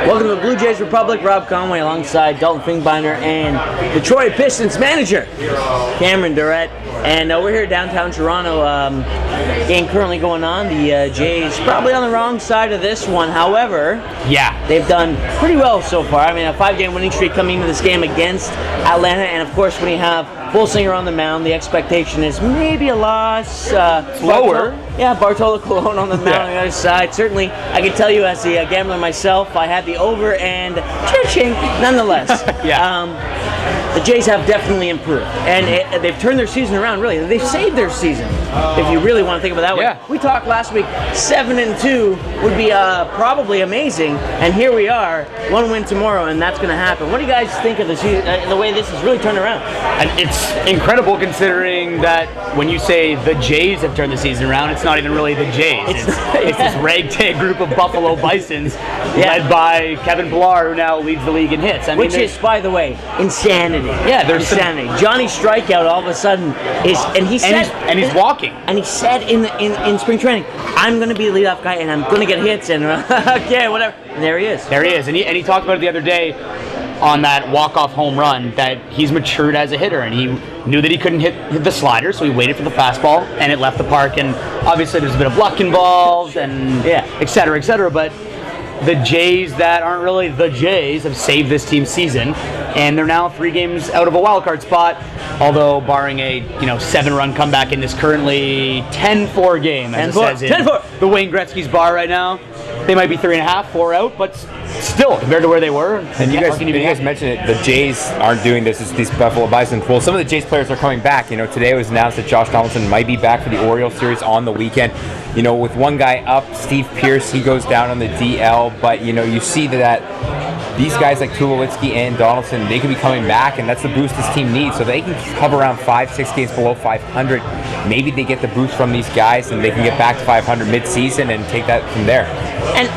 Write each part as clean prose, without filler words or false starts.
Welcome to the Blue Jays Republic. Rob Conway alongside Dalton Finkbinder and Detroit Pistons manager Cameron Durrett. And we're here downtown Toronto. Game currently going on. The Jays probably on the wrong side of this one. However, they've done pretty well so far. I mean, a 5-game winning streak coming into this game against Atlanta. And of course, when you have Bolsinger on the mound, the expectation is maybe a loss. Lower. Bartolo Colon on the mound on the other side. Certainly, I can tell you as a gambler myself, I had the over and cha-ching nonetheless. The Jays have definitely improved, and they've turned their season around. Really, they've saved their season. If you really want to think of it that way, we talked last week. 7-2 would be probably amazing, and here we are, 1 win tomorrow, and that's going to happen. What do you guys think of the season, the way this has really turned around? And it's incredible considering that when you say the Jays have turned the season around, it's not even really the Jays. It's this ragtag group of Buffalo Bisons led by Kevin Pillar, who now leads the league in hits. Which is, by the way, insanity. There's insanity. Johnny strikeout all of a sudden is, and he said, and he's walking. And he said in spring training, I'm going to be the leadoff guy, and I'm going to get hits, and okay, whatever. And there he is. There he is, and he talked about it the other day on that walk-off home run, that he's matured as a hitter, and he knew that he couldn't hit the slider, so he waited for the fastball, and it left the park. And obviously, there's a bit of luck involved, and et cetera, et cetera. But the Jays that aren't really the Jays have saved this team's season, and they're now 3 games out of a wild card spot. Although barring a 7-run comeback in this currently 10-4 game, as it says in the Wayne Gretzky's bar right now, they might be 3.5, 4 out, but still compared to where they were. And you guys mentioned it. The Jays aren't doing this. It's these Buffalo Bisons. Well, some of the Jays players are coming back. Today it was announced that Josh Donaldson might be back for the Orioles series on the weekend. With one guy up, Steve Pearce, he goes down on the DL. But you see that these guys like Tulowitzki and Donaldson, they could be coming back, and that's the boost this team needs. So they can hover around 5-6 games below 500. Maybe they get the boost from these guys, and they can get back to 500 mid-season and take that from there. And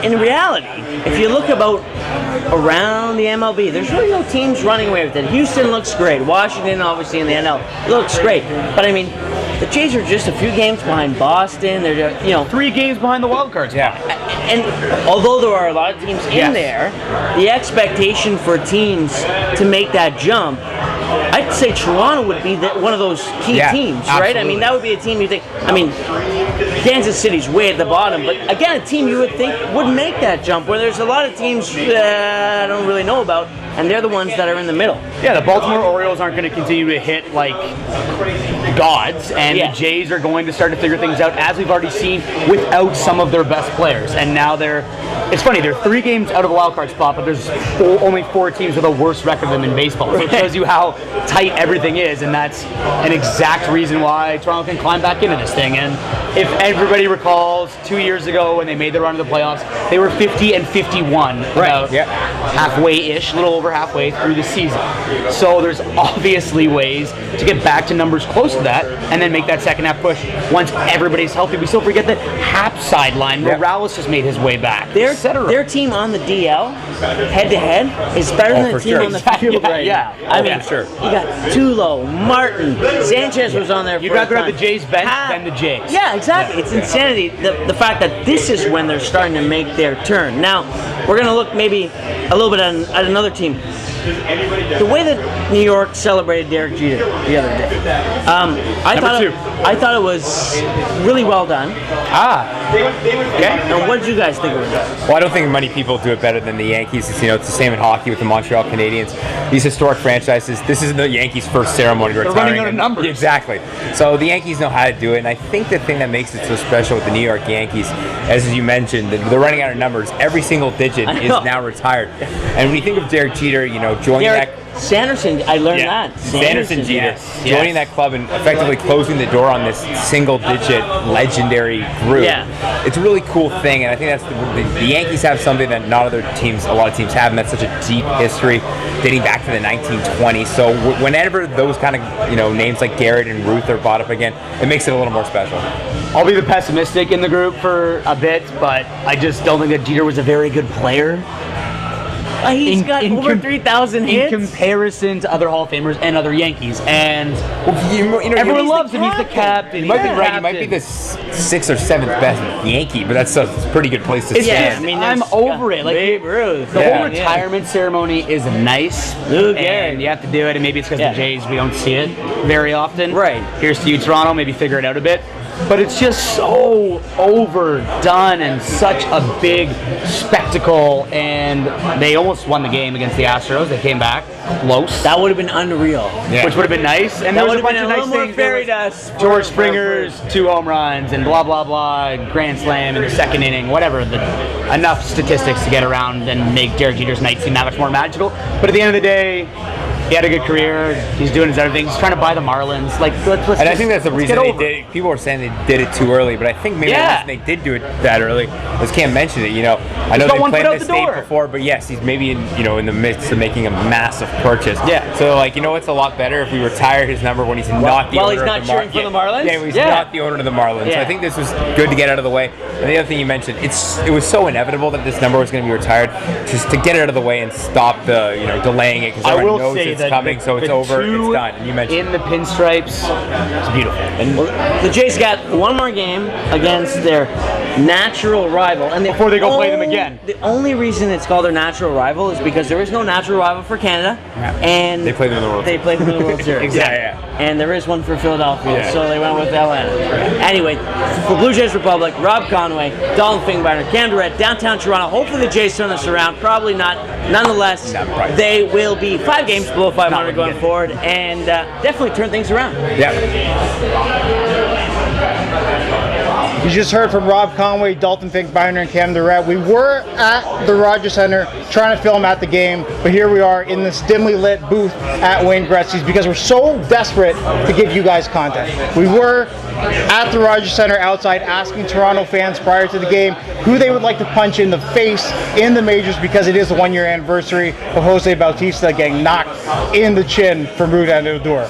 in reality, if you look around the MLB, there's really no teams running away with it. Houston looks great. Washington, obviously, in the NL, looks great. But I mean, the Jays are just a few games behind Boston. They're 3 games behind the wild cards. And although there are a lot of teams in there, the expectation for teams to make that jump, I'd say Toronto would be one of those key teams, right? Absolutely. I mean, that would be a team you think. I mean, Kansas City's way at the bottom, but again, a team you would think would make that jump. Where there's a lot of teams that I don't really know about, and they're the ones that are in the middle. The Baltimore Orioles aren't going to continue to hit like gods, and the Jays are going to start to figure things out, as we've already seen, without some of their best players. And now it's funny, they're 3 games out of a wild card spot, but there's only 4 teams with a worse record than in baseball. So it shows you how tight everything is, and that's an exact reason why Toronto can climb back into this thing. And if everybody recalls, 2 years ago when they made the run to the playoffs, they were 50-51, about halfway-ish, a little over halfway through the season. So there's obviously ways to get back to numbers close to that, and then make that second half push once everybody's healthy. We still forget that Hap sideline, Morales has made his way back. Their team on the DL, head-to-head, is better than the team on the field right now. I mean, you got Tulo, Martin, Sanchez was on there for You'd rather have the Jays bench than the Jays. Yeah, exactly. It's insanity, the fact that this is when they're starting to make their turn. Now, we're going to look maybe a little bit at another team. The way that New York celebrated Derek Jeter the other day, I thought it was really well done. And what did you guys think of it? Well, I don't think many people do it better than the Yankees. It's the same in hockey with the Montreal Canadiens. These historic franchises. This is the Yankees' first ceremony retiring. They're running out of numbers. Exactly. So the Yankees know how to do it, and I think the thing that makes it so special with the New York Yankees, as you mentioned, they're running out of numbers. Every single digit is now retired. And when you think of Derek Jeter, joining that. Sanderson, I learned that. Sanderson Jeter joining that club and effectively closing the door on this single-digit legendary group. It's a really cool thing, and I think that's the Yankees have something that not other teams, a lot of teams have, and that's such a deep history dating back to the 1920s. So whenever those kind of names like Garrett and Ruth are brought up again, it makes it a little more special. I'll be the pessimistic in the group for a bit, but I just don't think that Jeter was a very good player. He's got over 3,000 hits. In comparison to other Hall of Famers and other Yankees. And everyone loves him. He's the captain. You might be right. He might be the 6th or 7th best Yankee, but that's a pretty good place to stand. I mean, I'm over it. Like Babe Ruth. The whole retirement ceremony is nice. Lou Gehrig. And you have to do it, and maybe it's because the Jays, we don't see it very often. Right. Here's to you, Toronto. Maybe figure it out a bit. But it's just so overdone and such a big spectacle. And they almost won the game against the Astros. They came back close. That would have been unreal. Yeah. Which would have been nice. And that there was would a bunch have of been a nice little more things. fairy dust. George Springer's 2 home runs and blah, blah, blah, grand slam in the second inning, whatever. Enough statistics to get around and make Derek Jeter's night seem that much more magical. But at the end of the day, he had a good career. He's doing his other things. He's trying to buy the Marlins. Like, I think that's the reason they did it. People were saying they did it too early, but I think maybe the reason they did do it that early was Cam mentioned it. I know they played in the state before, but yes, he's maybe in the midst of making a massive purchase. Yeah. So it's a lot better if we retire his number when he's not the owner of the Marlins. While he's not cheering for the Marlins. Yeah, he's not the owner of the Marlins. Yeah. So I think this was good to get out of the way. And the other thing you mentioned, it was so inevitable that this number was going to be retired, just to get it out of the way and stop the delaying it because everyone knows it's coming. So it's over. It's done. And you mentioned in the pinstripes. It's beautiful. And the Jays got one more game against their natural rival, and before they go play them again. The only reason it's called their natural rival is because there is no natural rival for Canada, and they play them in the World Series. They play them in the World Series. Exactly. Yeah. And there is one for Philadelphia, so they went with Atlanta. Anyway, for Blue Jays Republic, Rob Conway, Dalton Fingerbiner, Cam Durrett, downtown Toronto. Hopefully the Jays turn this around. Probably not. Nonetheless, they will be 5 games below 500 going forward, and definitely turn things around. Yeah. You just heard from Rob Conway, Dalton Fingerbiner, and Cam Durrett. We were at the Rogers Center trying to film at the game, but here we are in this dimly lit booth at Wayne Gretzky's because we're so desperate to give you guys content. We were at the Rogers Center outside asking Toronto fans prior to the game who they would like to punch in the face in the majors because it is the 1-year anniversary of Jose Bautista getting knocked in the chin from Rougned Odor.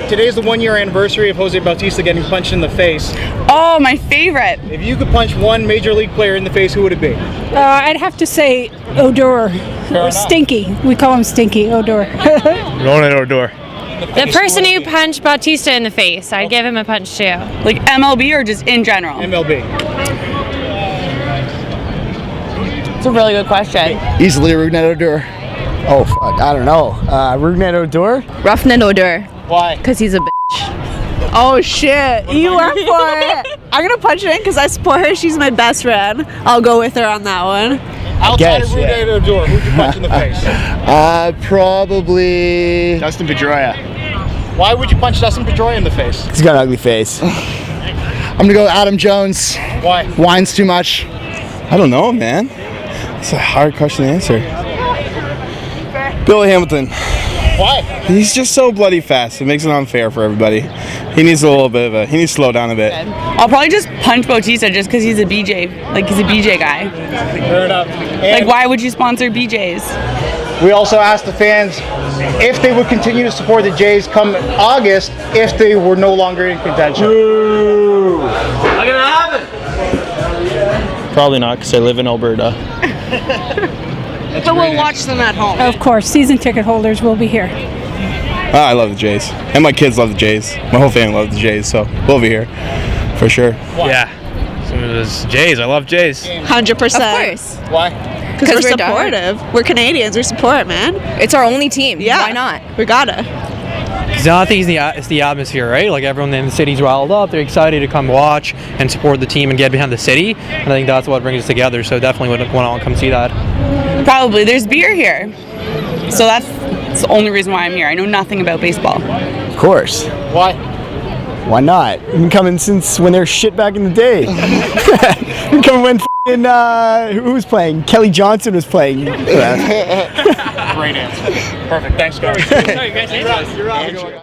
Today's the 1-year anniversary of Jose Bautista getting punched in the face. Oh, my favorite. If you could punch one major league player in the face, who would it be? I'd have to say Odor. Or Stinky. We call him Stinky, Odor. Rougned Odor. The person who punched Bautista in the face, I'd give him a punch too. Like MLB or just in general? MLB. It's a really good question. Easily Rougned Odor. Oh, fuck. I don't know. Rougned Odor? Rougned Odor. Why? Because he's a bitch. Oh, shit. You went for it. I'm going to punch her in because I support her. She's my best friend. I'll go with her on that one. Outside of Rougned Odor, who'd you punch in the face? Probably Dustin Pedroia. Why would you punch Dustin Pedroia in the face? he's got an ugly face. I'm going to go Adam Jones. Why? Whines too much. I don't know, man. It's a hard question to answer. Billy Hamilton. Why? He's just so bloody fast. It makes it unfair for everybody. He needs a little bit of he needs to slow down a bit. I'll probably just punch Bautista just because he's a BJ. Like, he's a BJ guy. Fair enough. Like, why would you sponsor BJs? We also asked the fans if they would continue to support the Jays come August if they were no longer in contention. Not gonna happen. Probably not, because I live in Alberta. But we'll watch them at home. Of course, season ticket holders will be here. I love the Jays. And my kids love the Jays. My whole family loves the Jays, so we'll be here for sure. Yeah. So it was Jays. I love Jays. 100%. Of course. Why? Because we're supportive. We're Canadians. We support, man. It's our only team. Yeah. Why not? We gotta. Because I think it's the atmosphere, right? Like, everyone in the city's riled up. They're excited to come watch and support the team and get behind the city. And I think that's what brings us together. So definitely would want to come see that. Probably. There's beer here. So that's the only reason why I'm here. I know nothing about baseball. Of course. Why? Why not? Been coming since when there's shit back in the day. Been coming when who was playing? Kelly Johnson was playing. Great answer. Perfect. Thanks, guys.